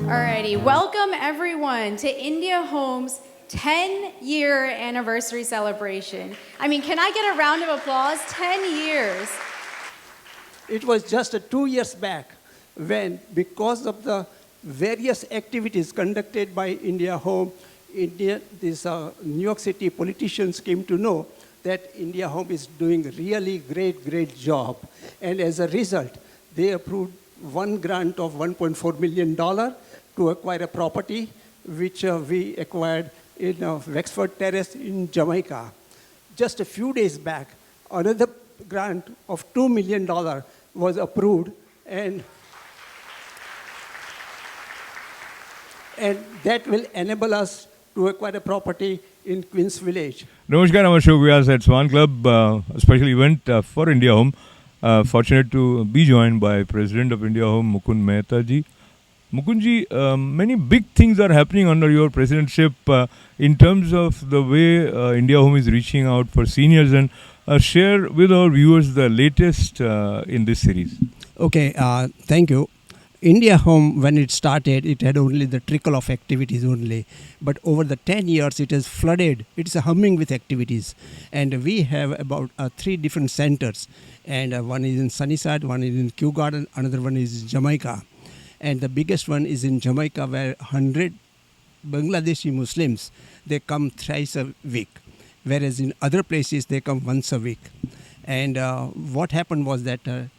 Alrighty, welcome everyone to India Home's 10-year anniversary celebration. I mean, can I get a round of applause? 10 years. It was just 2 years back when, because of the various activities conducted by India Home, New York City politicians came to know that India Home is doing really great job. And as a result, they approved one grant of $1.4 million to acquire a property, which we acquired in Wexford Terrace in Jamaica. Just a few days back, another grant of $2 million was approved, and that will enable us to acquire a property in Queens Village. Namaskar, I'm Ashok Vyas at Swan Club, a special event for India Home. Fortunate to be joined by President of India Home, Mukund Mehta ji. Mukund ji, many big things are happening under your presidentship in terms of the way India Home is reaching out for seniors, and share with our viewers the latest in this series. Okay, thank you. India Home, when it started, it had only the trickle of activities only. But over the 10 years, it has flooded. It's humming with activities. And we have about 3 different centers. And one is in Sunnyside, one is in Kew Garden, another one is Jamaica. And the biggest one is in Jamaica, where 100 Bangladeshi Muslims, they come thrice a week. Whereas in other places, they come once a week. And what happened was that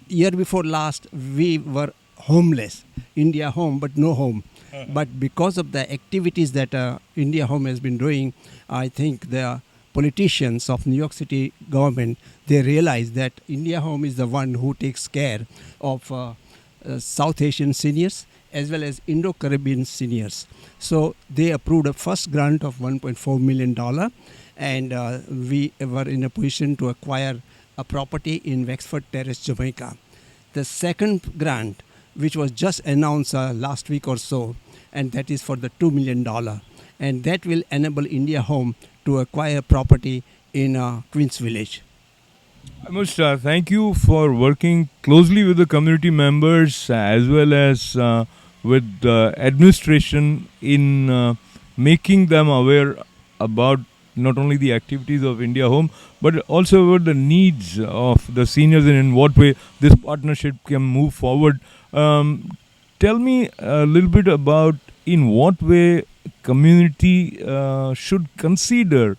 year before last, we were homeless. India Home, but no home. But because of the activities that India Home has been doing, I think the politicians of New York City government, they realize that India Home is the one who takes care of South Asian seniors as well as Indo-Caribbean seniors. So they approved a first grant of $1.4 million, and we were in a position to acquire a property in Wexford Terrace, Jamaica. The second grant, which was just announced last week or so, and that is for the $2 million. And that will enable India Home to acquire property in Queens Village. I must thank you for working closely with the community members as well as with the administration in making them aware about not only the activities of India Home, but also about the needs of the seniors and in what way this partnership can move forward. Tell me a little bit about in what way community should consider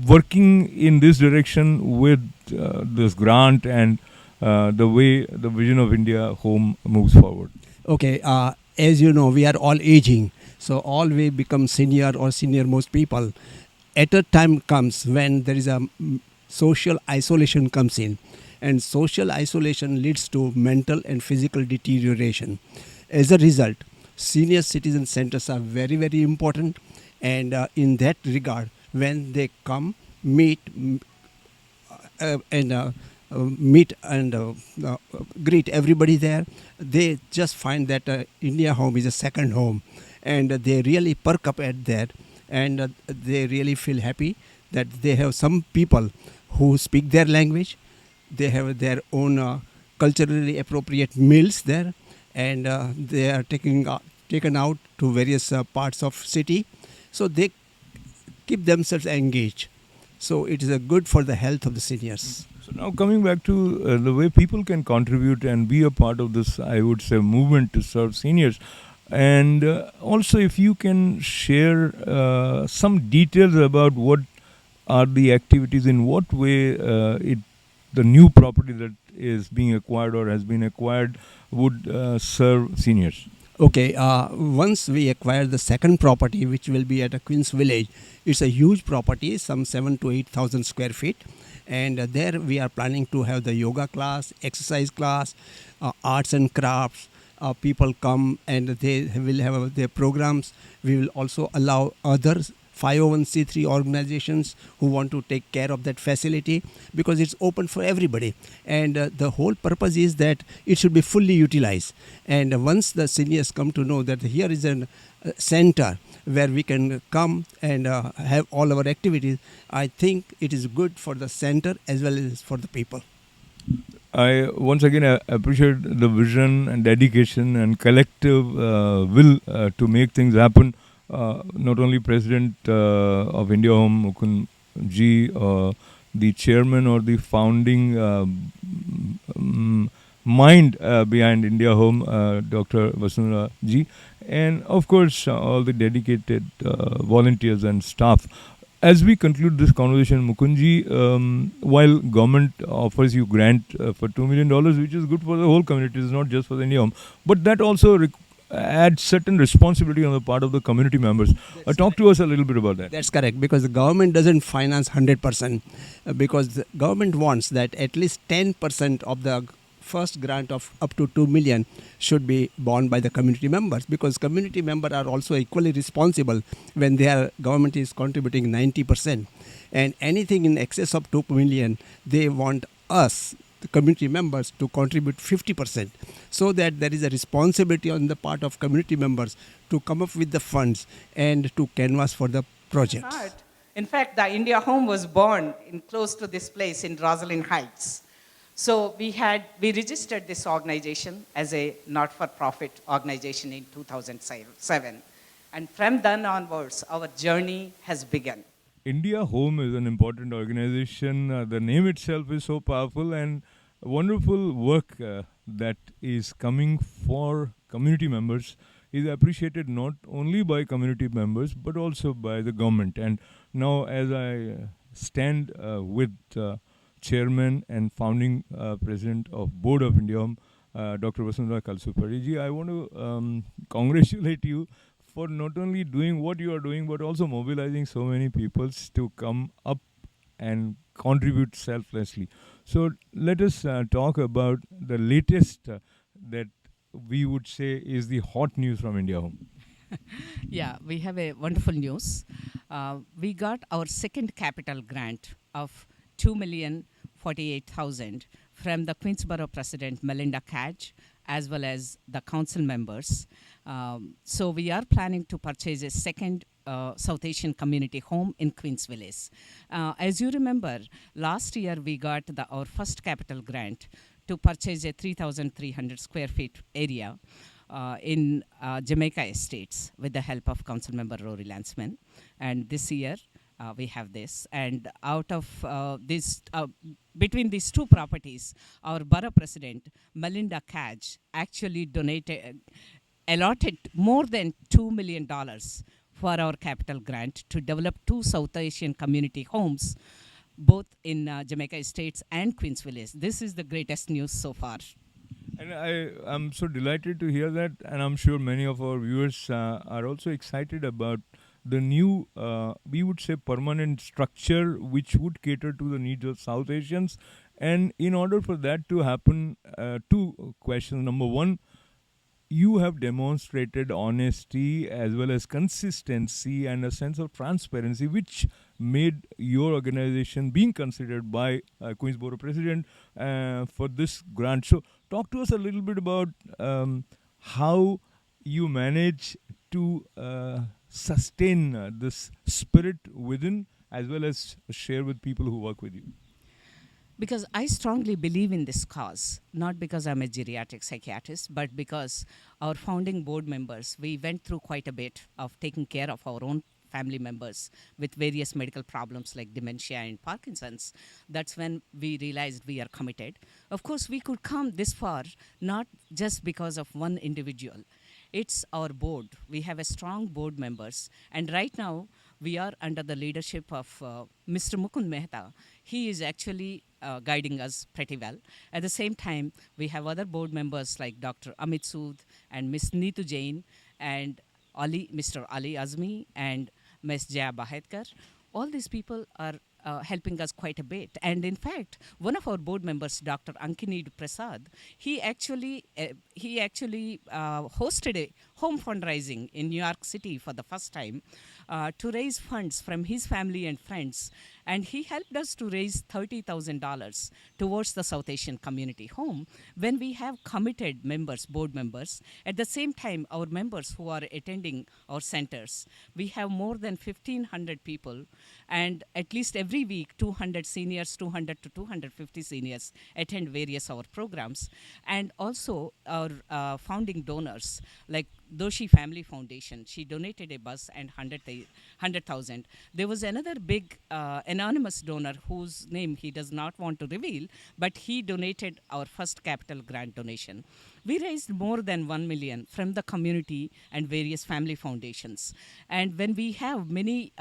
working in this direction with this grant and the way the vision of India Home moves forward. Okay, as you know, we are all aging. So all we become senior or senior most people. At a time comes when there is a social isolation comes in, and social isolation leads to mental and physical deterioration. As a result, senior citizen centers are very important, and in that regard, when they come, meet and greet everybody there, they just find that India Home is a second home, and they really perk up at that. And they really feel happy that they have some people who speak their language. They have their own culturally appropriate meals there, and they are taken out to various parts of city. So they keep themselves engaged. So it is good for the health of the seniors. So now coming back to the way people can contribute and be a part of this, I would say, movement to serve seniors. And also, if you can share some details about what are the activities, in what way the new property that is being acquired or has been acquired would serve seniors. Okay, once we acquire the second property, which will be at a Queens Village, it's a huge property, some 7,000 to 8,000 square feet. And there we are planning to have the yoga class, exercise class, arts and crafts. People come and they will have their programs. We will also allow others 501c3 organizations who want to take care of that facility, because it's open for everybody. And the whole purpose is that it should be fully utilized. And once the seniors come to know that here is a center where we can come and have all our activities, I think it is good for the center as well as for the people. I once again appreciate the vision and dedication and collective will to make things happen. Not only President of India Home Mukund ji, the chairman or the founding mind behind India Home, Dr. Vasundhara ji, and of course all the dedicated volunteers and staff. As we conclude this conversation, Mukundji, while government offers you grant for $2 million, which is good for the whole community, it's not just for the India Home, but that also adds certain responsibility on the part of the community members. Talk to us a little bit about that. That's correct, because the government doesn't finance 100%, because the government wants that at least 10% of the first grant of up to 2 million should be borne by the community members, because community members are also equally responsible when their government is contributing 90%, and anything in excess of 2 million they want us, the community members, to contribute 50%, so that there is a responsibility on the part of community members to come up with the funds and to canvas for the projects. Right. In fact, the India Home was born in close to this place in Rosalind Heights. So we registered this organization as a not-for-profit organization in 2007. And from then onwards, our journey has begun. India Home is an important organization. The name itself is so powerful, and wonderful work that is coming for community members is appreciated not only by community members but also by the government. And now, as I stand with Chairman and founding President of Board of India Home, Dr. Vasundhara Kalsupari ji, I want to congratulate you for not only doing what you are doing, but also mobilizing so many people to come up and contribute selflessly. So let us talk about the latest that we would say is the hot news from India Home. Yeah, we have a wonderful news. We got our second capital grant of 2,048,000 from the Queensborough President Melinda Cage, as well as the council members. So we are planning to purchase a second South Asian community home in Queens Village. As you remember, last year we got our first capital grant to purchase a 3,300 square feet area in Jamaica Estates with the help of council member Rory Lansman. And this year we have this. And out of between these two properties, our borough president, Melinda Cage, actually allotted more than $2 million for our capital grant to develop two South Asian community homes, both in Jamaica Estates and Queens Village. This is the greatest news so far. And I'm so delighted to hear that, and I'm sure many of our viewers are also excited about the new, we would say, permanent structure which would cater to the needs of South Asians. And in order for that to happen, two questions. Number one, you have demonstrated honesty as well as consistency and a sense of transparency, which made your organization being considered by Queensborough President for this grant. So talk to us a little bit about how you manage to sustain this spirit within, as well as share with people who work with you. Because I strongly believe in this cause, not because I'm a geriatric psychiatrist, but because our founding board members, we went through quite a bit of taking care of our own family members with various medical problems like dementia and Parkinson's. That's when we realized we are committed. Of course, we could come this far, not just because of one individual. It's our board. We have a strong board members. And right now, we are under the leadership of Mr. Mukund Mehta. He is actually guiding us pretty well. At the same time, we have other board members like Dr. Amit Sood and Ms. Neetu Jain and Mr. Ali Azmi and Ms. Jaya Bahetkar. All these people are helping us quite a bit. And in fact, one of our board members, Dr. Ankinid Prasad, he actually hosted a home fundraising in New York City for the first time to raise funds from his family and friends. And he helped us to raise $30,000 towards the South Asian community home when we have committed members, board members. At the same time, our members who are attending our centers, we have more than 1,500 people, and at least every week, 200 seniors, 200 to 250 seniors attend various our programs. And also our founding donors, like Doshi Family Foundation, she donated a bus and 100,000. There was another big anonymous donor whose name he does not want to reveal, but he donated our first capital grant donation. We raised more than 1 million from the community and various family foundations. And when we have many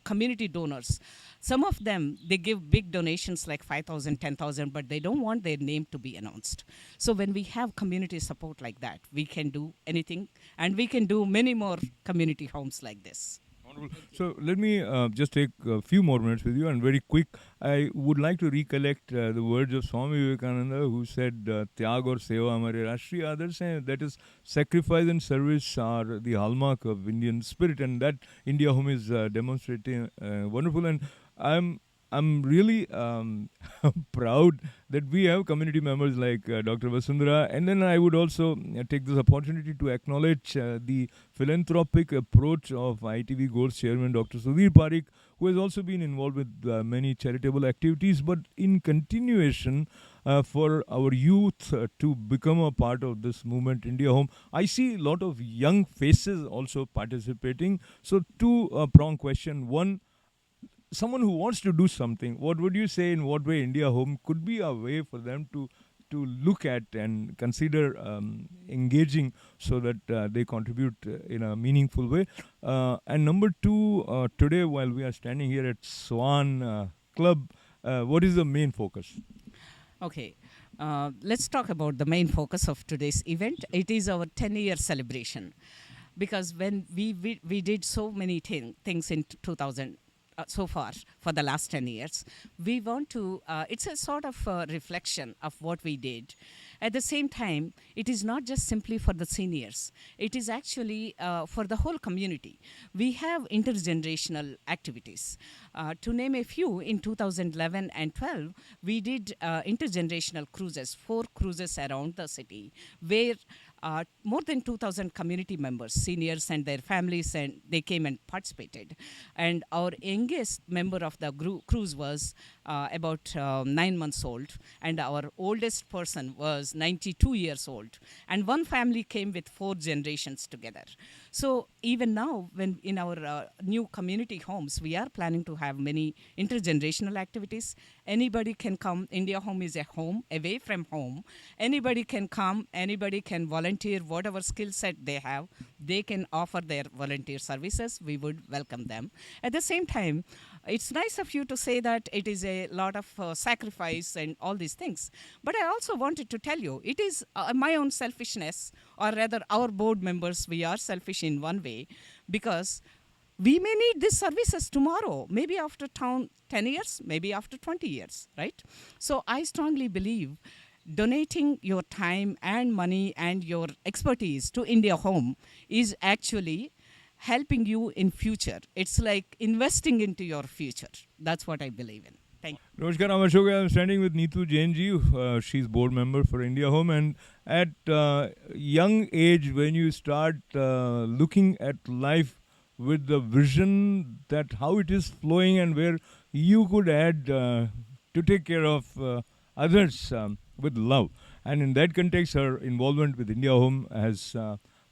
community donors, some of them, they give big donations like 5,000, 10,000, but they don't want their name to be announced. So when we have community support like that, we can do anything, and we can do many more community homes like this. Wonderful. So let me just take a few more minutes with you, and very quick. I would like to recollect the words of Swami Vivekananda, who said, "Tyag aur seva hamare rashtriya adarsh hain." That is, sacrifice and service are the hallmark of Indian spirit, and that India Home is demonstrating wonderful. And I'm really proud that we have community members like Dr. Vasundhara. And then I would also take this opportunity to acknowledge the philanthropic approach of ITV Gold's chairman, Dr. Sudhir Parikh, who has also been involved with many charitable activities. But in continuation, for our youth to become a part of this movement, India Home, I see a lot of young faces also participating. So two-pronged question. One, someone who wants to do something, what would you say, in what way India Home could be a way for them to look at and consider engaging so that they contribute in a meaningful way? And number two, today while we are standing here at Swan Club, what is the main focus? Okay, let's talk about the main focus of today's event. It is our 10-year celebration, because when we did so many things in 2000, so far for the last 10 years, we want to, it's a sort of reflection of what we did. At the same time, it is not just simply for the seniors. It is actually for the whole community. We have intergenerational activities. To name a few, in 2011 and 12, we did intergenerational cruises, 4 cruises around the city, where more than 2,000 community members, seniors and their families, and they came and participated. And our youngest member of the cruise was about 9 months old, and our oldest person was 92 years old. And one family came with 4 generations together. So even now, when in our new community homes, we are planning to have many intergenerational activities. Anybody can come. India Home is a home away from home. Anybody can come. Anybody can volunteer whatever skill set they have. They can offer their volunteer services. We would welcome them. At the same time, it's nice of you to say that it is a lot of sacrifice and all these things. But I also wanted to tell you, it is my own selfishness, or rather our board members, we are selfish in one way, because we may need these services tomorrow, maybe after 10 years, maybe after 20 years, right? So I strongly believe donating your time and money and your expertise to India Home is actually helping you in future. It's like investing into your future. That's what I believe in. Thank you. Namaskar, I'm Ashok. I'm standing with Neetu Jain ji. She's board member for India Home. And at young age, when you start looking at life with the vision that how it is flowing and where you could add to take care of others with love. And in that context, her involvement with India Home has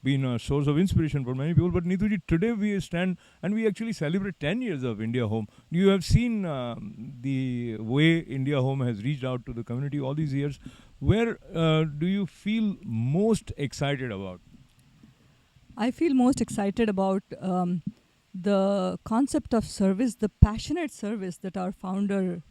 been a source of inspiration for many people. But Neetuji, today we stand and we actually celebrate 10 years of India Home. You have seen the way India Home has reached out to the community all these years. Where do you feel most excited about? I feel most excited about the concept of service, the passionate service that our founder,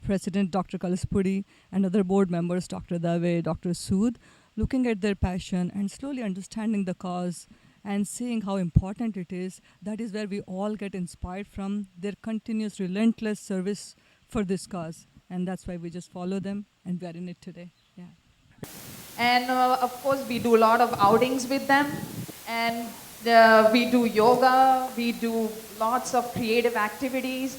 President Dr. Kalaspudi, and other board members, Dr. Dave, Dr. Sood, looking at their passion and slowly understanding the cause and seeing how important it is. That is where we all get inspired from, their continuous, relentless service for this cause. And that's why we just follow them, and we are in it today. Yeah. And of course, we do a lot of outings with them. And we do yoga, we do lots of creative activities,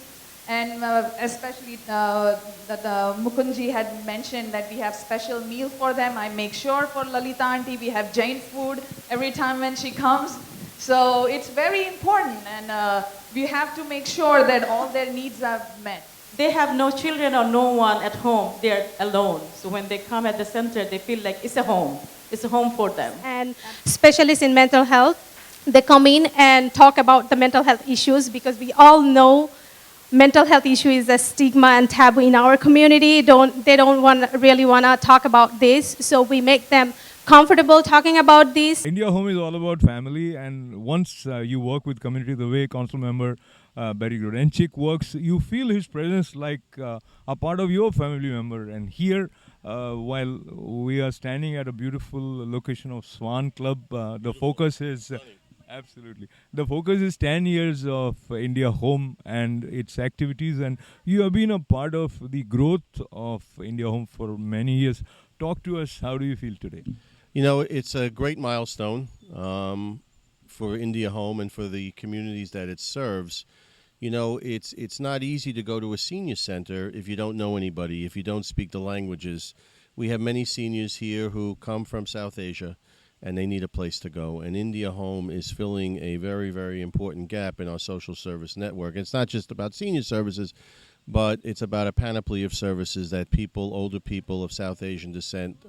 and especially that Mukundji had mentioned that we have special meal for them. I make sure for Lalita auntie we have Jain food every time when she comes. So it's very important, and we have to make sure that all their needs are met. They have no children or no one at home. They're alone. So when they come at the center, they feel like it's a home. It's a home for them. And specialists in mental health, they come in and talk about the mental health issues, because we all know mental health issue is a stigma and taboo in our community. They don't really want to talk about this, so we make them comfortable talking about this. India Home is all about family, and once you work with community the way Council Member Barry Grodenchik works, you feel his presence like a part of your family member. And here, while we are standing at a beautiful location of Swan Club, the focus is absolutely. The focus is 10 years of India Home and its activities, and you have been a part of the growth of India Home for many years. Talk to us, how do you feel today? You know, it's a great milestone for India Home and for the communities that it serves. You know, it's not easy to go to a senior center if you don't know anybody, if you don't speak the languages. We have many seniors here who come from South Asia, and they need a place to go. And India Home is filling a very, very important gap in our social service network. It's not just about senior services, but it's about a panoply of services that older people of South Asian descent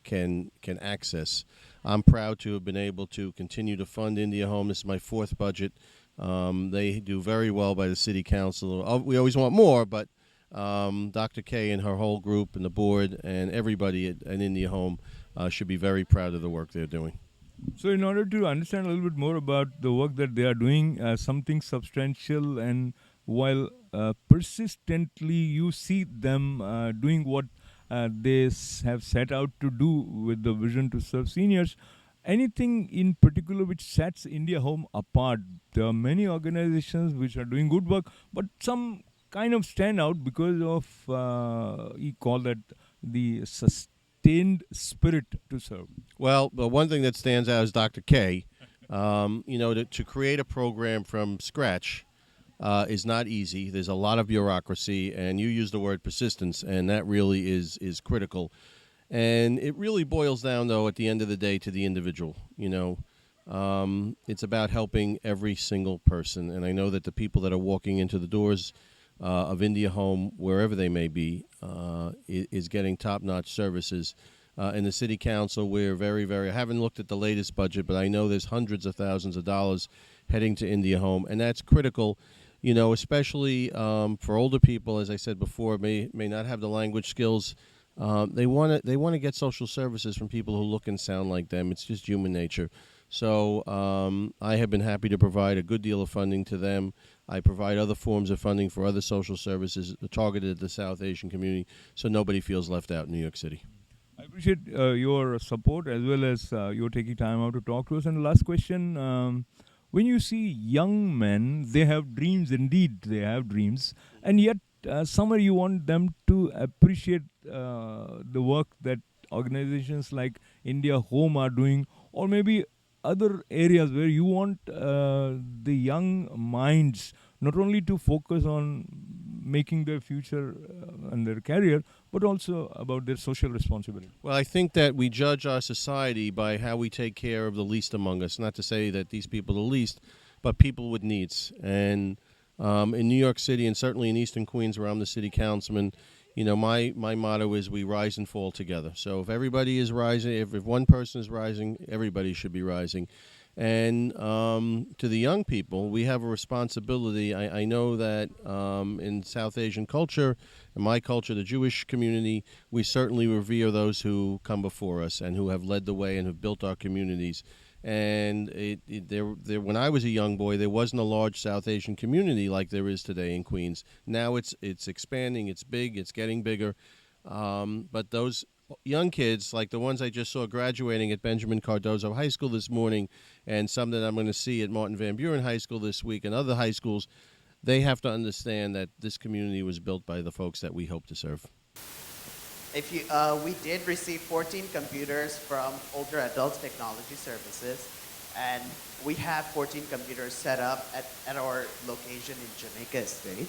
can access. I'm proud to have been able to continue to fund India Home. This is my fourth budget. They do very well by the City Council. We always want more, but Dr. K and her whole group and the board and everybody at India Home should be very proud of the work they're doing. So in order to understand a little bit more about the work that they are doing, something substantial, and while persistently you see them doing what they have set out to do with the vision to serve seniors, anything in particular which sets India Home apart? There are many organizations which are doing good work, but some kind of stand out because of, you call that the sustained spirit to serve. Well, the one thing that stands out is Dr. K. You know, to create a program from scratch is not easy. There's a lot of bureaucracy, and you use the word persistence, and that really is critical. And it really boils down, though, at the end of the day, to the individual. You know, it's about helping every single person. And I know that the people that are walking into the doors of India Home, wherever they may be, is getting top-notch services. In the City Council, we're I haven't looked at the latest budget, but I know there's hundreds of thousands of dollars heading to India Home, and that's critical. You know, especially for older people, as I said before, may not have the language skills. They want to get social services from people who look and sound like them. It's just human nature. So I have been happy to provide a good deal of funding to them. I provide other forms of funding for other social services targeted at the South Asian community, so nobody feels left out in New York City. I appreciate your support as well as your taking time out to talk to us. And the last question, when you see young men, they have dreams, indeed they have dreams, and yet somewhere you want them to appreciate the work that organizations like India Home are doing, or maybe other areas where you want the young minds not only to focus on making their future and their career, but also about their social responsibility. Well, I think that we judge our society by how we take care of the least among us. Not to say that these people are the least, but people with needs. And in New York City, and certainly in Eastern Queens, where I'm the city councilman, you know, my motto is we rise and fall together. So if everybody is rising, if one person is rising, everybody should be rising. And to the young people, we have a responsibility. I know that in South Asian culture, in my culture, the Jewish community, we certainly revere those who come before us and who have led the way and have built our communities. And when I was a young boy, there wasn't a large South Asian community like there is today in Queens. Now it's expanding, it's big, it's getting bigger. But those young kids, like the ones I just saw graduating at Benjamin Cardozo High School this morning, and some that I'm going to see at Martin Van Buren High School this week and other high schools, they have to understand that this community was built by the folks that we hope to serve. We did receive 14 computers from Older Adults Technology Services, And we have 14 computers set up at our location in Jamaica State.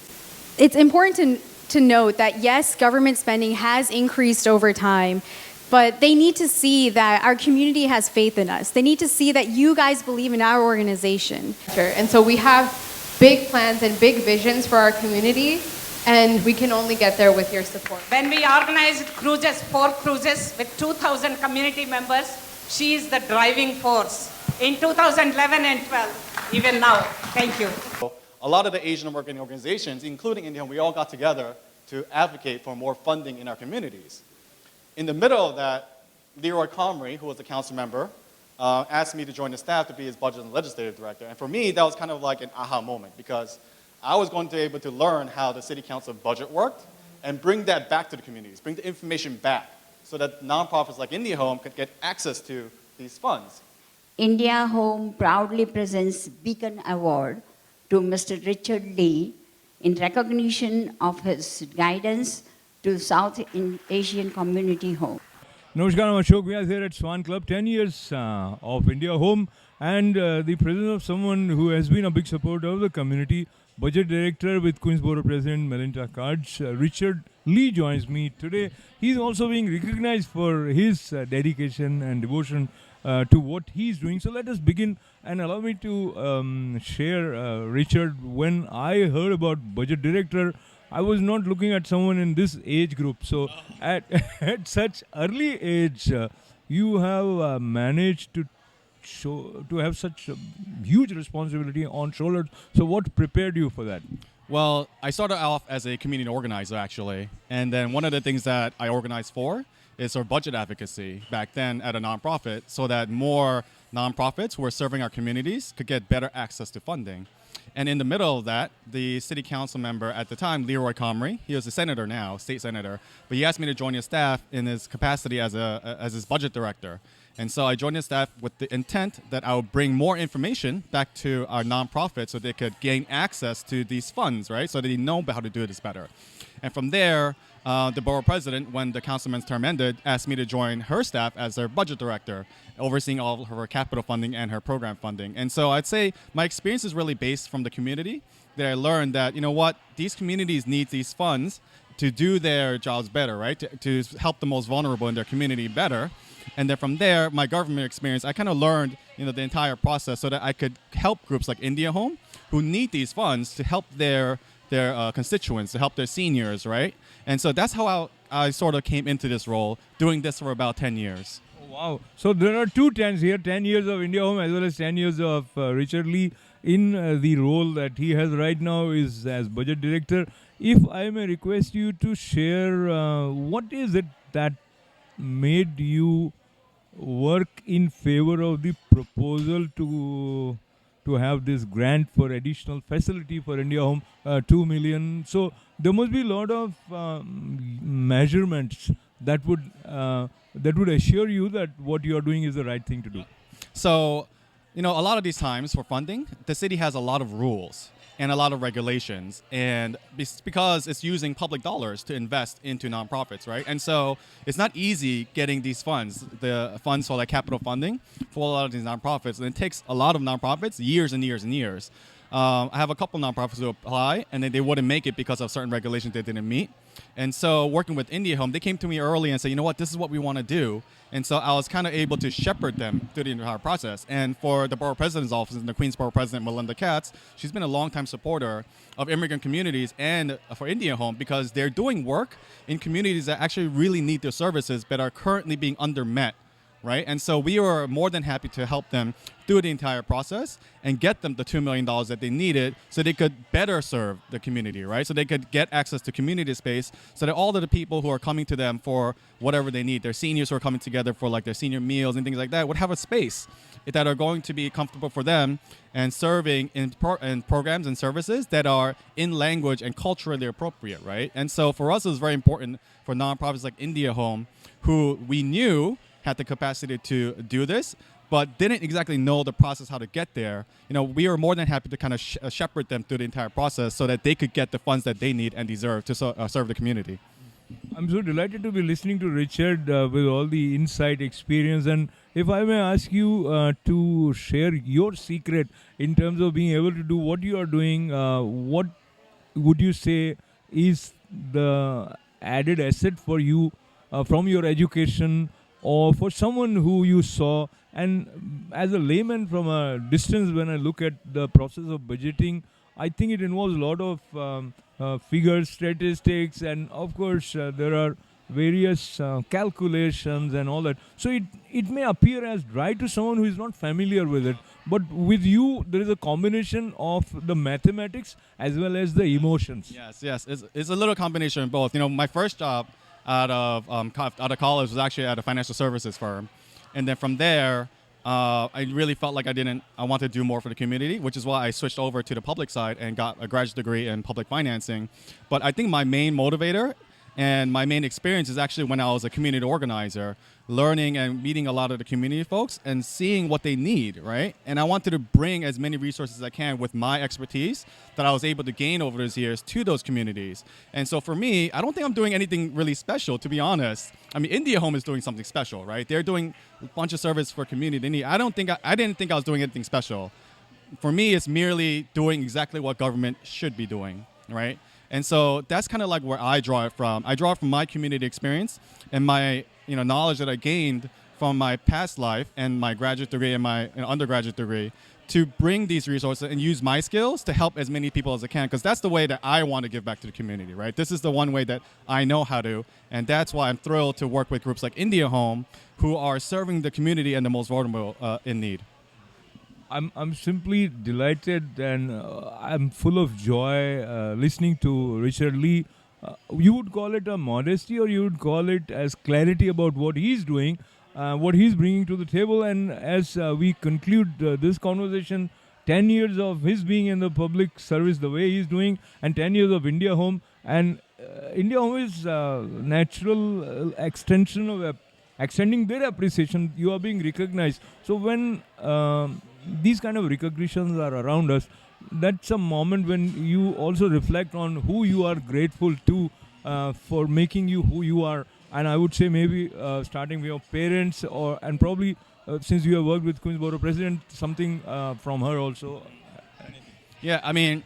It's important to note that yes, government spending has increased over time, but they need to see that our community has faith in us. They need to see that you guys believe in our organization. And so we have big plans and big visions for our community, and we can only get there with your support. When we organized cruises, 4 cruises with 2,000 community members, she is the driving force in 2011 and 12, even now. Thank you. A lot of the Asian American organizations, including India, we all got together to advocate for more funding in our communities. In the middle of that, Leroy Comrie, who was a council member, asked me to join the staff to be his budget and legislative director. And for me, that was kind of like an aha moment, because I was going to be able to learn how the city council budget worked and bring that back to the communities, bring the information back so that nonprofits like India Home could get access to these funds. India Home proudly presents Beacon Award to Mr. Richard Lee in recognition of his guidance to South Asian Community Home. Namaskar, I'm Ashok. We are here at Swan Club, 10 years of India Home, and the presence of someone who has been a big supporter of the community, Budget Director with Queensborough President Melinda Cards, Richard Lee joins me today. He's also being recognized for his dedication and devotion to what he's doing. So let us begin, and allow me to share, Richard, when I heard about Budget Director, I was not looking at someone in this age group. So at such early age, you have managed to have such a huge responsibility on shoulders. So what prepared you for that? Well, I started off as a community organizer, actually. And then one of the things that I organized for is our budget advocacy back then at a nonprofit, so that more nonprofits who are serving our communities could get better access to funding. And in the middle of that, the city council member at the time, Leroy Comrie, he was a senator now, state senator, but he asked me to join his staff in his capacity as his budget director. And so I joined his staff with the intent that I would bring more information back to our nonprofits so they could gain access to these funds, right? So that they know how to do this better. And from there, the borough president, when the councilman's term ended, asked me to join her staff as their budget director, overseeing all of her capital funding and her program funding. And so I'd say my experience is really based from the community, that I learned that, you know what, these communities need these funds to do their jobs better, right? To help the most vulnerable in their community better. And then from there, my government experience, I kind of learned, the entire process so that I could help groups like India Home who need these funds to help their constituents, to help their seniors, right? And so that's how I sort of came into this role, doing this for about 10 years. Oh, wow. So there are 2 10s here, 10 years of India Home as well as 10 years of Richard Lee in the role that he has right now is as budget director. If I may request you to share, what is it that made you work in favor of the proposal to have this grant for additional facility for India Home, 2 million. So there must be a lot of measurements that would assure you that what you are doing is the right thing to do. So, a lot of these times for funding, the city has a lot of rules and a lot of regulations, and because it's using public dollars to invest into nonprofits, right? And so it's not easy getting these funds, the funds for like capital funding for a lot of these nonprofits, and it takes a lot of nonprofits years and years and years. I have a couple nonprofits who apply, and then they wouldn't make it because of certain regulations they didn't meet. And so working with India Home, they came to me early and said, you know what, this is what we want to do. And so I was kind of able to shepherd them through the entire process. And for the borough president's office and the Queensborough president, Melinda Katz, she's been a longtime supporter of immigrant communities and for India Home, because they're doing work in communities that actually really need their services but are currently being undermet. Right? And so we were more than happy to help them through the entire process and get them the $2 million that they needed so they could better serve the community, right? So they could get access to community space so that all of the people who are coming to them for whatever they need, their seniors who are coming together for like their senior meals and things like that, would have a space that are going to be comfortable for them and serving in programs and services that are in language and culturally appropriate, right? And so for us, it was very important for nonprofits like India Home, who we knew had the capacity to do this, but didn't exactly know the process how to get there. We were more than happy to kind of shepherd them through the entire process so that they could get the funds that they need and deserve to serve the community. I'm so delighted to be listening to Richard with all the insight, experience, and if I may ask you to share your secret in terms of being able to do what you are doing, what would you say is the added asset for you from your education, or for someone who you saw? And as a layman from a distance, when I look at the process of budgeting, I think it involves a lot of figures, statistics, and of course there are various calculations and all that. So it may appear as dry to someone who is not familiar with it, but with you there is a combination of the mathematics as well as the emotions. Yes. It's a little combination of both. You know, my first job out of college was actually at a financial services firm, and then from there, I really felt like I wanted to do more for the community, which is why I switched over to the public side and got a graduate degree in public financing. But I think my main motivator and my main experience is actually when I was a community organizer, learning and meeting a lot of the community folks and seeing what they need, right? And I wanted to bring as many resources as I can with my expertise that I was able to gain over those years to those communities. And so for me, I don't think I'm doing anything really special, to be honest. I mean, India Home is doing something special, right? They're doing a bunch of service for community need. I didn't think I was doing anything special. For me, it's merely doing exactly what government should be doing, right? And so that's kind of like where I draw it from. I draw it from my community experience and my knowledge that I gained from my past life and my graduate degree and my undergraduate degree to bring these resources and use my skills to help as many people as I can, because that's the way that I want to give back to the community, right? This is the one way that I know how to, and that's why I'm thrilled to work with groups like India Home, who are serving the community and the most vulnerable in need. I'm simply delighted, and I'm full of joy listening to Richard Lee. You would call it a modesty, or you would call it as clarity about what he's doing, what he's bringing to the table. And as we conclude this conversation, 10 years of his being in the public service the way he's doing, and 10 years of India Home. And India Home is natural extension of extending their appreciation. You are being recognized. So when these kind of recognitions are around us, that's a moment when you also reflect on who you are grateful to for making you who you are. And I would say maybe starting with your parents, and probably since you have worked with Queensborough President, something from her also. Yeah, I mean,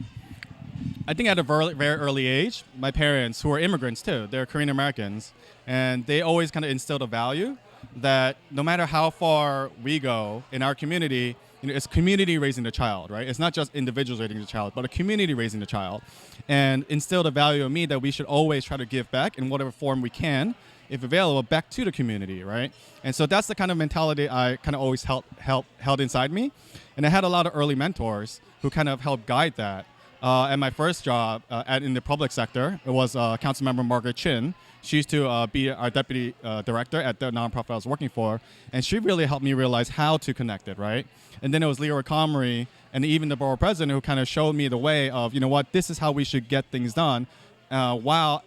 I think at a very early age, my parents, who are immigrants too, they're Korean Americans, and they always kind of instilled a value that no matter how far we go in our community, it's community raising the child, right? It's not just individuals raising the child, but a community raising the child. And instilled a value in me that we should always try to give back in whatever form we can, if available, back to the community, right? And so that's the kind of mentality I kind of always held inside me. And I had a lot of early mentors who kind of helped guide that. At my first job in the public sector, it was Councilmember Margaret Chin. She used to be our deputy director at the nonprofit I was working for, and she really helped me realize how to connect it, right? And then it was Leroy Comrie and even the borough president who kind of showed me the way of, this is how we should get things done, while,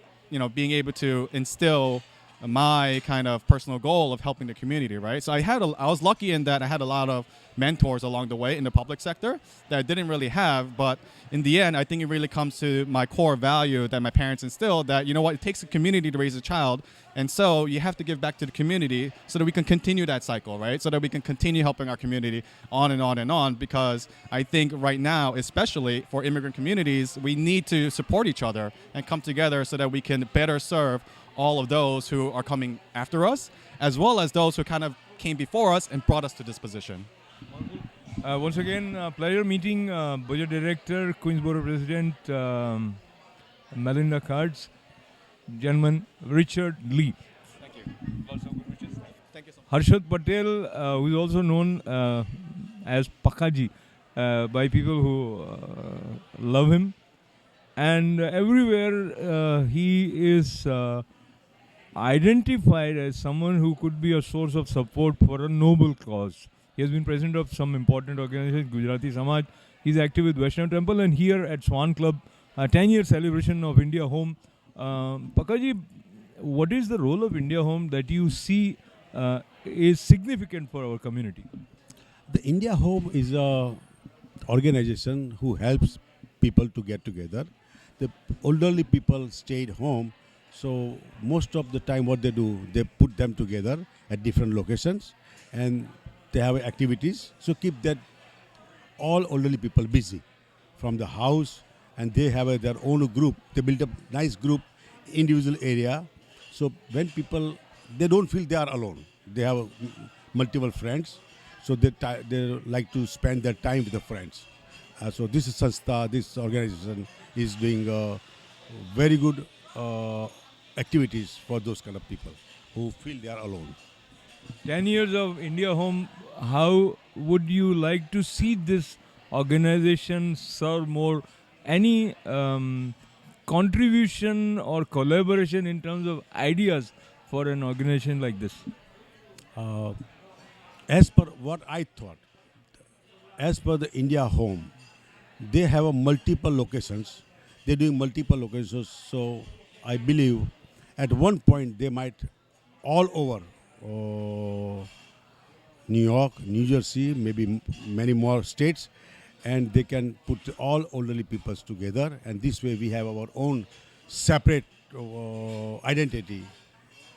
being able to instill my kind of personal goal of helping the community, right? So I was lucky in that I had a lot of mentors along the way in the public sector that I didn't really have, but in the end, I think it really comes to my core value that my parents instilled, that, it takes a community to raise a child, and so you have to give back to the community so that we can continue that cycle, right? So that we can continue helping our community on and on and on, because I think right now, especially for immigrant communities, we need to support each other and come together so that we can better serve all of those who are coming after us, as well as those who kind of came before us and brought us to this position. Once again, pleasure meeting Budget Director, Queensborough President Melinda Cards, gentleman Richard Lee. Thank you. Lots of good wishes. Thank you so much. Harshad Patel, who is also known as Pakaji by people who love him. And everywhere he is identified as someone who could be a source of support for a noble cause. He has been president of some important organizations, Gujarati Samaj. He's active with Vaishnav Temple, and here at Swan Club, 10-year celebration of India Home. Pakaji, what is the role of India Home that you see is significant for our community? The India Home is a organization who helps people to get together. The elderly people stayed home, so most of the time what they do, they put them together at different locations, and they have activities. So keep that all elderly people busy from the house, and they have their own group. They build a nice group, individual area. So when people, they don't feel they are alone. They have multiple friends, so they like to spend their time with the friends. So this is Sanstha, this organization is doing very good activities for those kind of people who feel they are alone. 10 years of India Home, how would you like to see this organization serve more? Any contribution or collaboration in terms of ideas for an organization like this? As per what I thought, as per the India Home, they have a multiple locations. They're doing multiple locations. So I believe at one point they might all over New York, New Jersey, maybe many more states, and they can put all elderly peoples together. And this way we have our own separate identity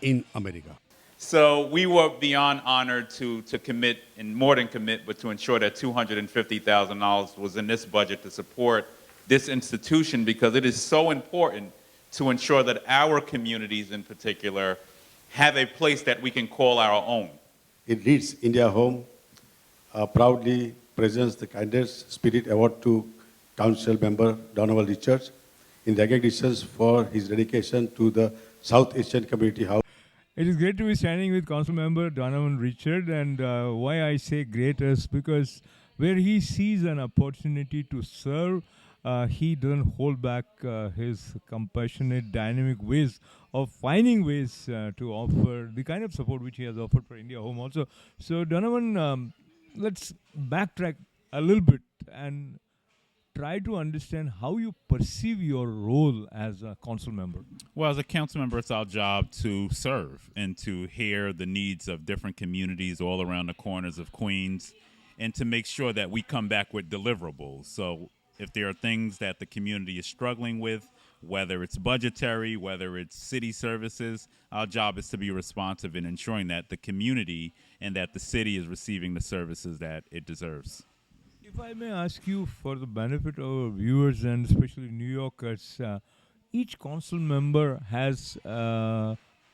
in America. So we were beyond honored to commit, and more than commit, but to ensure that $250,000 was in this budget to support this institution, because it is so important to ensure that our communities in particular have a place that we can call our own. It leads India Home, proudly presents the Kindness Spirit Award to Council Member Donovan Richards in recognition for his dedication to the South Asian Community House. It is great to be standing with Council Member Donovan Richard, and why I say great is because where he sees an opportunity to serve, he doesn't hold back his compassionate, dynamic ways of finding ways to offer the kind of support which he has offered for India Home also. So Donovan, let's backtrack a little bit and try to understand how you perceive your role as a council member. Well, as a council member, it's our job to serve and to hear the needs of different communities all around the corners of Queens, and to make sure that we come back with deliverables. So if there are things that the community is struggling with, whether it's budgetary, whether it's city services, our job is to be responsive in ensuring that the community and that the city is receiving the services that it deserves. If I may ask you, for the benefit of our viewers and especially New Yorkers, each council member has,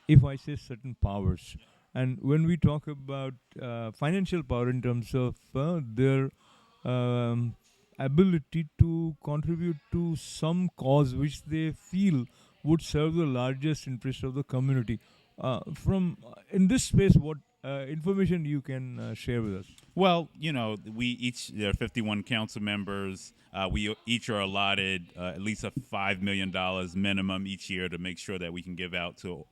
if I say, certain powers. And when we talk about financial power in terms of their ability to contribute to some cause which they feel would serve the largest interest of the community. From in this space, what information you can share with us? Well, you know, there are 51 council members. We each are allotted at least a $5 million minimum each year to make sure that we can give out to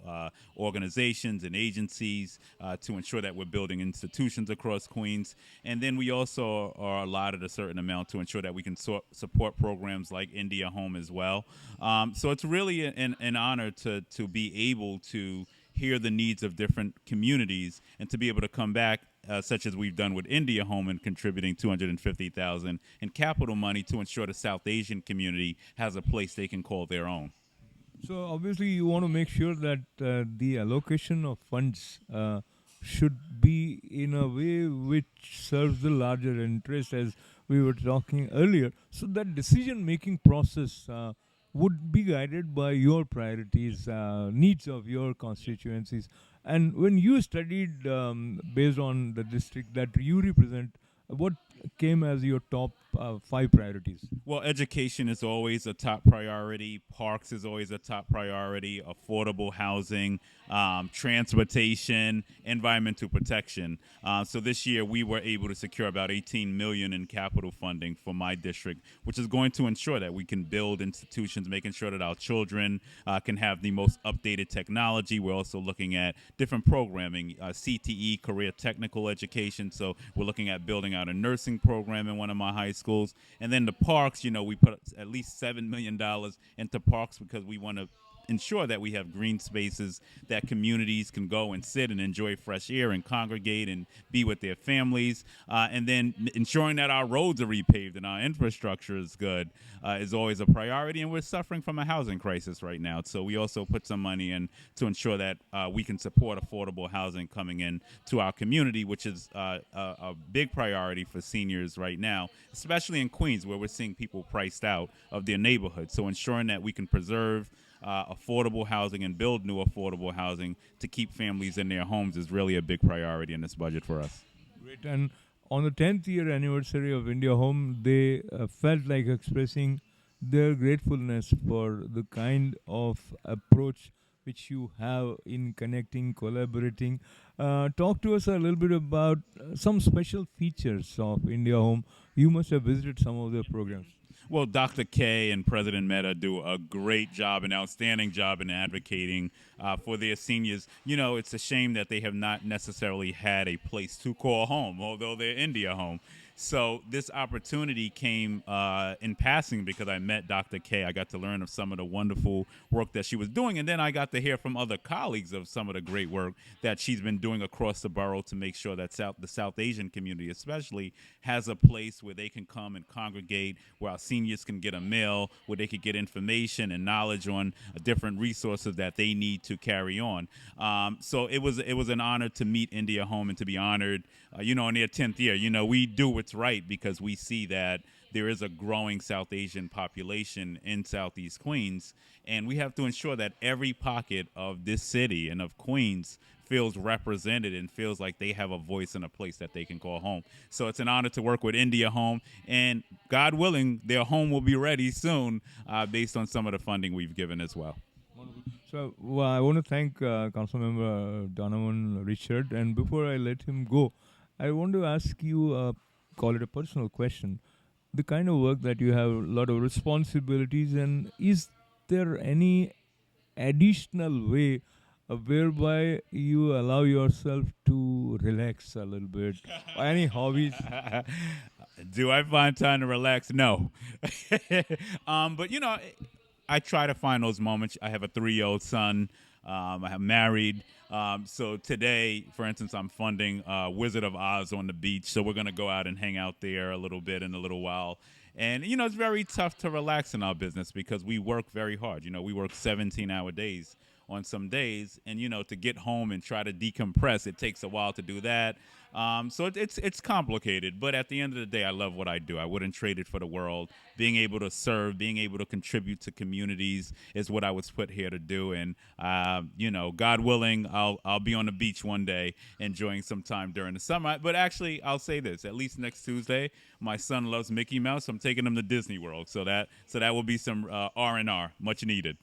organizations and agencies to ensure that we're building institutions across Queens. And then we also are allotted a certain amount to ensure that we can support programs like India Home as well. So it's really an honor to be able to hear the needs of different communities and to be able to come back, such as we've done with India Home and contributing $250,000 in capital money to ensure the South Asian community has a place they can call their own. So obviously you want to make sure that the allocation of funds should be in a way which serves the larger interest, as we were talking earlier. So that decision-making process would be guided by your priorities, needs of your constituencies. And when you studied based on the district that you represent, what came as your top 5 priorities? Well, education is always a top priority. Parks is always a top priority. Affordable housing, transportation, environmental protection. So this year we were able to secure about $18 million in capital funding for my district, which is going to ensure that we can build institutions, making sure that our children can have the most updated technology. We're also looking at different programming, CTE, career technical education. So we're looking at building out a nursing program in one of my high schools. And then the parks, you know, we put at least $7 million into parks because we want to ensure that we have green spaces that communities can go and sit and enjoy fresh air and congregate and be with their families. And then ensuring that our roads are repaved and our infrastructure is good is always a priority. And we're suffering from a housing crisis right now. So we also put some money in to ensure that we can support affordable housing coming in to our community, which is a big priority for seniors right now, especially in Queens, where we're seeing people priced out of their neighborhood. So ensuring that we can preserve affordable housing and build new affordable housing to keep families in their homes is really a big priority in this budget for us. Great. And on the 10th year anniversary of India Home, they felt like expressing their gratefulness for the kind of approach which you have in connecting, collaborating. Talk to us a little bit about some special features of India Home. You must have visited some of their programs. Well, Dr. K and President Mehta do a great job, an outstanding job in advocating for their seniors. You know, it's a shame that they have not necessarily had a place to call home, although they're India Home. So this opportunity came in passing because I met Dr. K. I got to learn of some of the wonderful work that she was doing, and then I got to hear from other colleagues of some of the great work that she's been doing across the borough to make sure that the South Asian community especially has a place where they can come and congregate, where our seniors can get a meal, where they could get information and knowledge on different resources that they need to carry on. So it was an honor to meet India Home and to be honored, in their 10th year. You know, we do what's right because we see that there is a growing South Asian population in Southeast Queens, and we have to ensure that every pocket of this city and of Queens feels represented and feels like they have a voice and a place that they can call home. So it's an honor to work with India Home, and God willing, their home will be ready soon based on some of the funding we've given as well. So I want to thank Councilmember Donovan Richard, and before I let him go, I want to ask you, call it a personal question, the kind of work that you have, a lot of responsibilities, and is there any additional way whereby you allow yourself to relax a little bit? Any hobbies? Do I find time to relax? No. But, I try to find those moments. I have a 3-year-old son. I have married. So today, for instance, I'm funding Wizard of Oz on the beach. So we're going to go out and hang out there a little bit in a little while. And, it's very tough to relax in our business because we work very hard. We work 17-hour days on some days. And, to get home and try to decompress, it takes a while to do that. So it's complicated. But at the end of the day, I love what I do. I wouldn't trade it for the world. Being able to serve, being able to contribute to communities is what I was put here to do. And, God willing, I'll be on the beach one day enjoying some time during the summer. But actually, I'll say this, at least next Tuesday, my son loves Mickey Mouse. I'm taking him to Disney World. So that will be some R&R, much needed.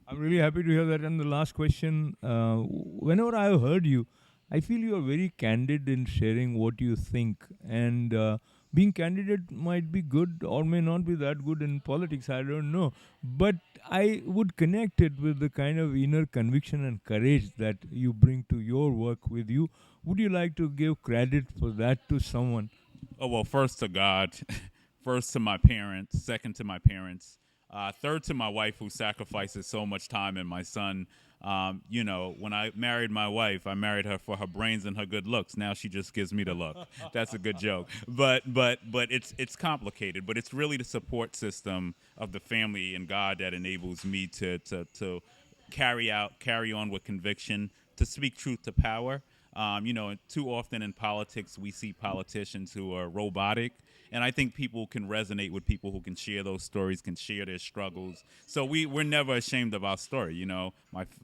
I'm really happy to hear that. And the last question, whenever I've heard you, I feel you are very candid in sharing what you think. And being candid might be good or may not be that good in politics, I don't know. But I would connect it with the kind of inner conviction and courage that you bring to your work with you. Would you like to give credit for that to someone? Oh, well, first to God, first to my parents, second to my parents. Third to my wife, who sacrifices so much time, and my son. When I married my wife, I married her for her brains and her good looks. Now she just gives me the look. That's a good joke. But it's complicated. But it's really the support system of the family and God that enables me to carry on with conviction, to speak truth to power. Too often in politics, we see politicians who are robotic. And I think people can resonate with people who can share those stories, can share their struggles. So we're never ashamed of our story.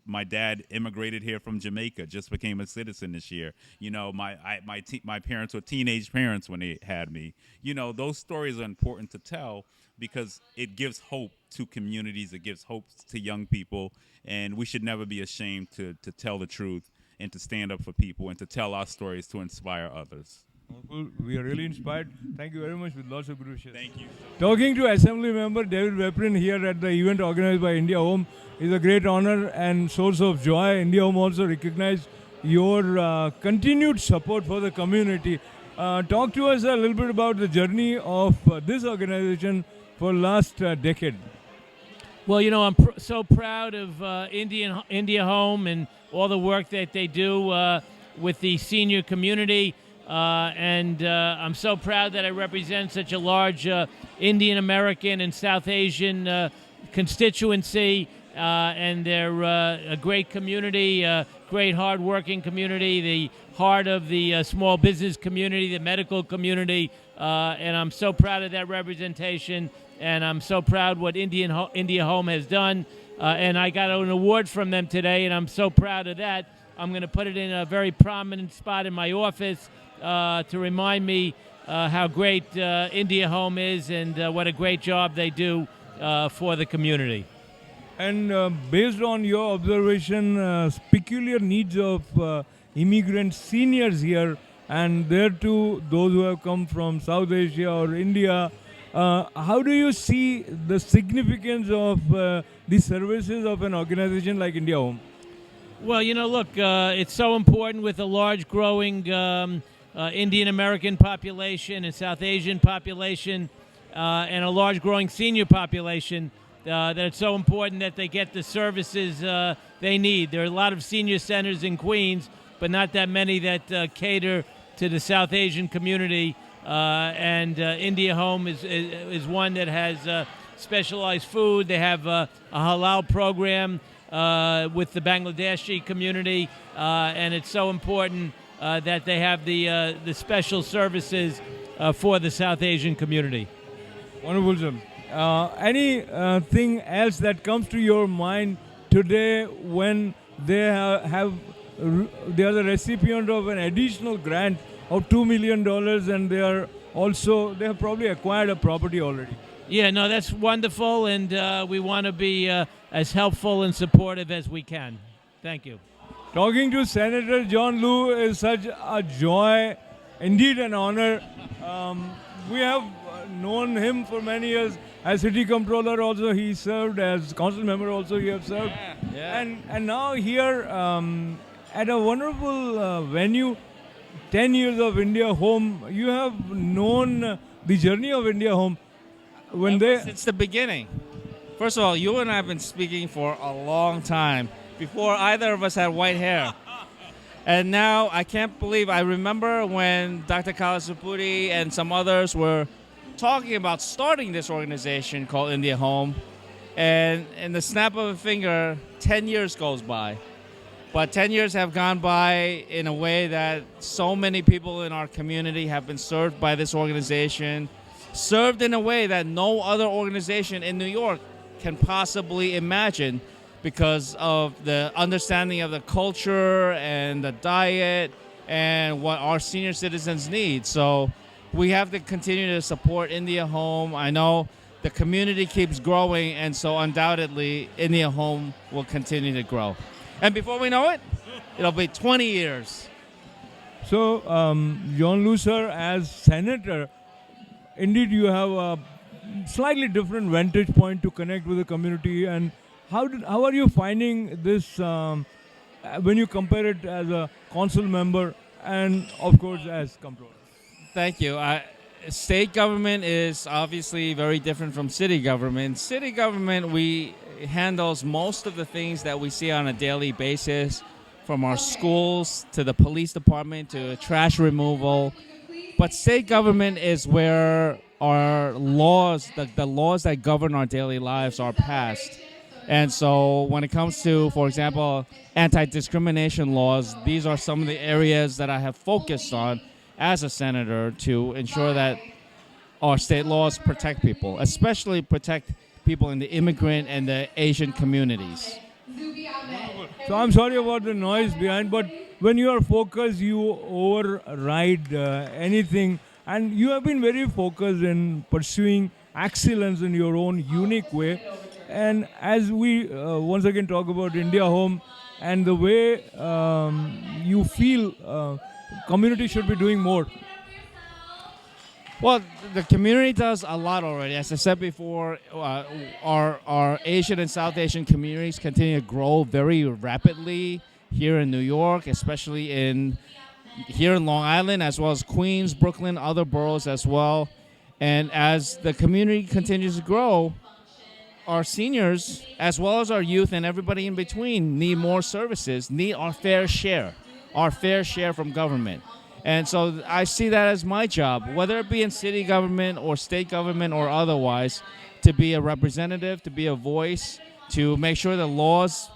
My dad immigrated here from Jamaica, just became a citizen this year. My parents were teenage parents when they had me. Those stories are important to tell because it gives hope to communities. It gives hope to young people. And we should never be ashamed to tell the truth and to stand up for people and to tell our stories to inspire others. Well, we are really inspired. Thank you very much, with lots of good wishes. Thank you. Talking to Assembly Member David Weprin here at the event organized by India Home is a great honor and source of joy. India Home also recognized your continued support for the community. Talk to us a little bit about the journey of this organization for last decade. Well, I'm so proud of India Home and all the work that they do with the senior community, and I'm so proud that I represent such a large Indian American and South Asian constituency, and they're a great community, great hardworking community, the heart of the small business community, the medical community, and I'm so proud of that representation. And I'm so proud what India Home has done. And I got an award from them today, and I'm so proud of that. I'm going to put it in a very prominent spot in my office to remind me how great India Home is and what a great job they do for the community. And based on your observation, peculiar needs of immigrant seniors here, and there too those who have come from South Asia or India, how do you see the significance of the services of an organization like India Home? Well, look, it's so important with a large growing Indian American population and South Asian population and a large growing senior population that it's so important that they get the services they need. There are a lot of senior centers in Queens, but not that many that cater to the South Asian community. And India Home is one that has specialized food. They have a halal program with the Bangladeshi community, and it's so important that they have the special services for the South Asian community. Wonderful, sir. Anything else that comes to your mind today when they they are the recipient of an additional grant of $2 million, and they have probably acquired a property already? Yeah, no, that's wonderful, and we want to be as helpful and supportive as we can. Thank you. Talking to Senator John Liu is such a joy, indeed an honor. We have known him for many years. As city controller also he served, as council member also he have served. Yeah. And now here at a wonderful venue, 10 years of India Home, you have known the journey of India Home. Since the beginning. First of all, you and I have been speaking for a long time, before either of us had white hair. And now I can't believe, I remember when Dr. Kalasapudi and some others were talking about starting this organization called India Home. And in the snap of a finger, 10 years goes by. But 10 years have gone by in a way that so many people in our community have been served by this organization, served in a way that no other organization in New York can possibly imagine because of the understanding of the culture and the diet and what our senior citizens need. So we have to continue to support India Home. I know the community keeps growing, and so undoubtedly India Home will continue to grow. And before we know it, it'll be 20 years. So, John Liu, sir, as senator, indeed you have a slightly different vantage point to connect with the community. And how are you finding this when you compare it as a council member and, of course, as comptroller? Thank you. State government is obviously very different from city government. City government, handles most of the things that we see on a daily basis, from our schools to the police department to trash removal. But state government is where our laws, the laws that govern our daily lives, are passed. And so when it comes to, for example, anti-discrimination laws, these are some of the areas that I have focused on as a senator to ensure that our state laws protect people, especially protect people in the immigrant and the Asian communities. So I'm sorry about the noise behind, but when you are focused, you override anything. And you have been very focused in pursuing excellence in your own unique way. And as we once again talk about India Home and the way you feel community should be doing more. Well, the community does a lot already. As I said before, our Asian and South Asian communities continue to grow very rapidly here in New York, especially here in Long Island, as well as Queens, Brooklyn, other boroughs as well. And as the community continues to grow, our seniors, as well as our youth and everybody in between, need more services, need our fair share from government. And so I see that as my job, whether it be in city government or state government or otherwise, to be a representative, to be a voice, to make sure the laws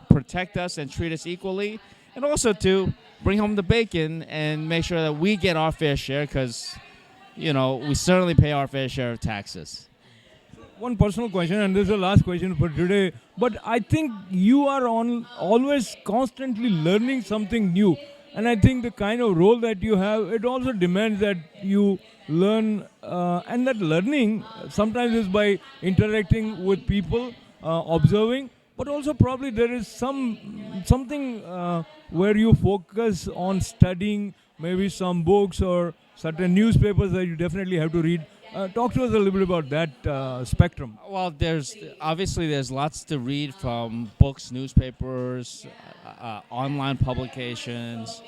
protect us and treat us equally, and also to bring home the bacon and make sure that we get our fair share, because, we certainly pay our fair share of taxes. One personal question, and this is the last question for today, but I think you are always constantly learning something new. And I think the kind of role that you have, it also demands that you learn, and that learning sometimes is by interacting with people, observing, but also probably there is something where you focus on studying, maybe some books or certain newspapers that you definitely have to read. Talk to us a little bit about that spectrum. Well, there's lots to read, from books, newspapers, online publications,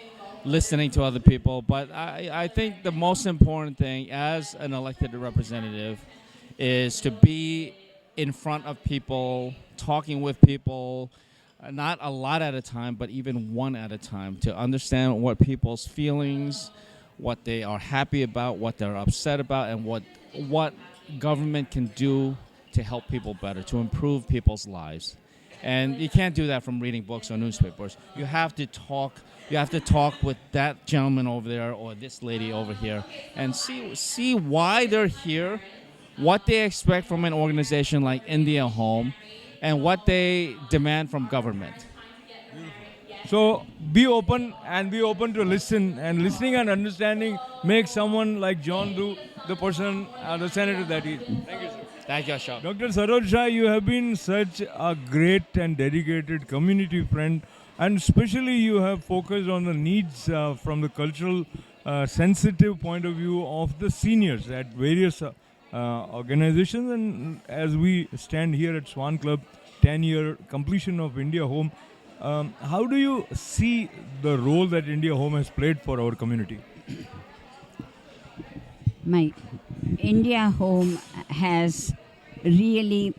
listening to other people. But I think the most important thing as an elected representative is to be in front of people, talking with people, not a lot at a time, but even one at a time, to understand what people's feelings, what they are happy about, what they're upset about, and what government can do to help people better, to improve people's lives. And you can't do that from reading books or newspapers. You have to talk with that gentleman over there or this lady over here and see why they're here, what they expect from an organization like India Home, and what they demand from government. So be open to listen, and listening and understanding makes someone like John do the person, the senator that he is. Thank you, sir. Thank you, Ashok. Dr. Saroj Shah, you have been such a great and dedicated community friend, and especially you have focused on the needs from the cultural sensitive point of view of the seniors at various organizations. And as we stand here at Swan Club, 10-year completion of India Home, how do you see the role that India Home has played for our community? My India Home has really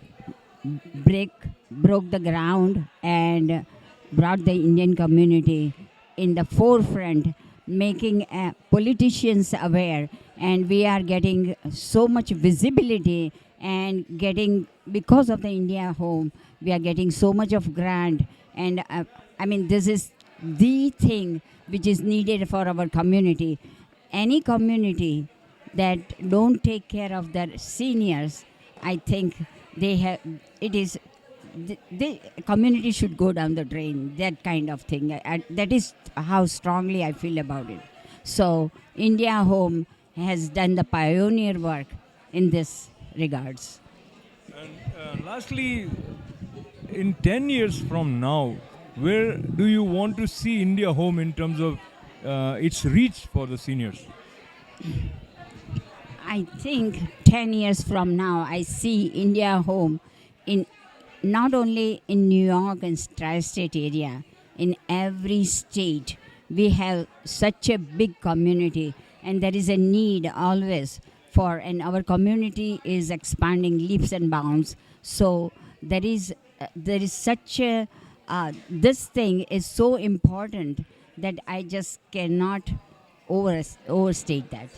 broke the ground and brought the Indian community in the forefront, making politicians aware, and we are getting so much visibility and because of the India Home, we are getting so much of grant. And this is the thing which is needed for our community. Any community that don't take care of their seniors, I think the community should go down the drain, that kind of thing. That is how strongly I feel about it. So India Home has done the pioneer work in this regards. And lastly, in 10 years from now, where do you want to see India Home in terms of its reach for the seniors? I think 10 years from now, I see India Home in not only in New York and tri-state area, in every state. We have such a big community, and there is a need always and our community is expanding leaps and bounds. So there is such a, this thing is so important that I just cannot overstate that.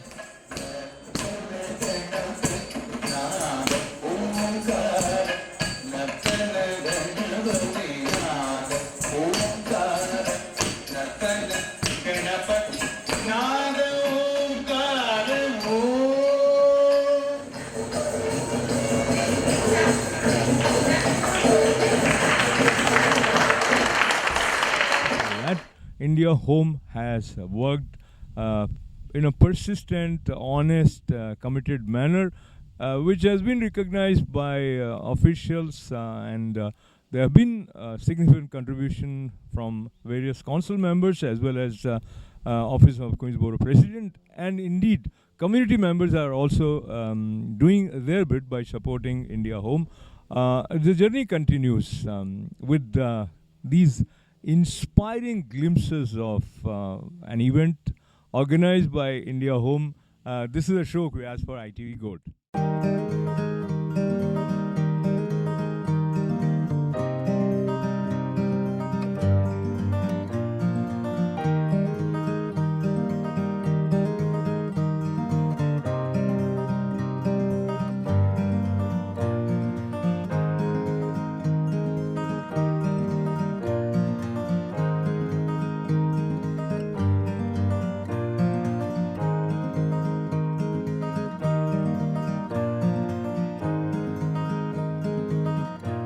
India Home has worked in a persistent, honest, committed manner, which has been recognized by officials, and there have been significant contribution from various council members as well as Office of Queensborough President, and indeed community members are also doing their bit by supporting India Home. The journey continues with these inspiring glimpses of an event organized by India Home. This is Ashok. We ask for ITV Gold.